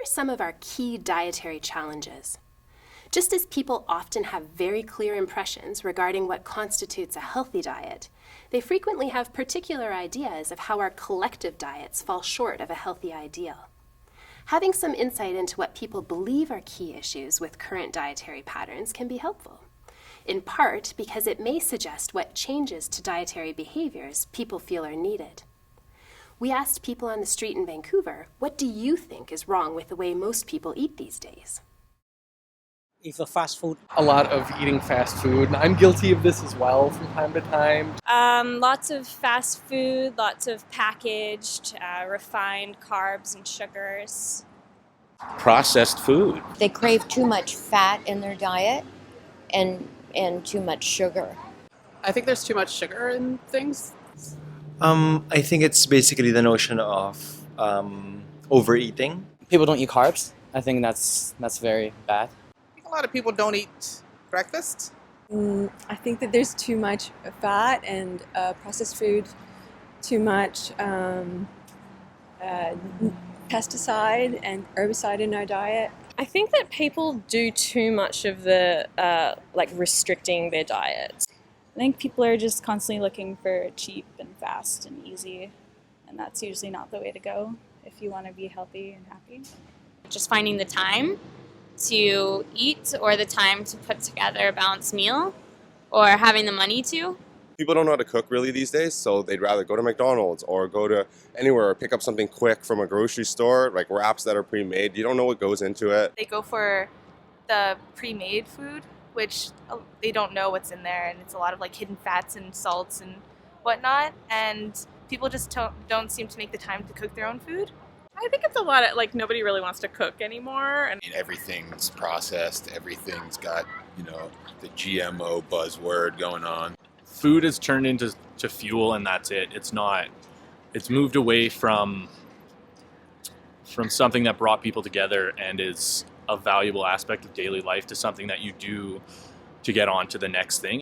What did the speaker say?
some of our key dietary challenges? Just as people often have very clear impressions regarding what constitutes a healthy diet, they frequently have particular ideas of how our collective diets fall short of a healthy ideal. Having some insight into what people believe are key issues with current dietary patterns can be helpful, in part because it may suggest what changes to dietary behaviors people feel are needed. We asked people on the street in Vancouver, what do you think is wrong with the way most people eat these days? Eat the fast food. A lot of eating fast food. I'm guilty of this as well from time to time. Lots of fast food, lots of packaged, refined carbs and sugars. Processed food. They crave too much fat in their diet and too much sugar. I think there's too much sugar in things. I think it's basically the notion of overeating. People don't eat carbs. I think that's very bad. A lot of people don't eat breakfast. I think that there's too much fat and processed food, too much pesticide and herbicide in our diet. I think that people do too much of the restricting their diet. I think people are just constantly looking for cheap and fast and easy, and that's usually not the way to go if you want to be healthy and happy. Just finding the time to eat or the time to put together a balanced meal or having the money to. People don't know how to cook really these days, so they'd rather go to McDonald's or go to anywhere or pick up something quick from a grocery store, like wraps that are pre-made. You don't know what goes into it. They go for the pre-made food, which they don't know what's in there, and it's a lot of like hidden fats and salts and whatnot, and people just don't seem to make the time to cook their own food. I think it's a lot of nobody really wants to cook anymore. And Everything's processed, everything's got, the GMO buzzword going on. Food has turned into fuel, and that's it. It's moved away from something that brought people together and is a valuable aspect of daily life to something that you do to get on to the next thing.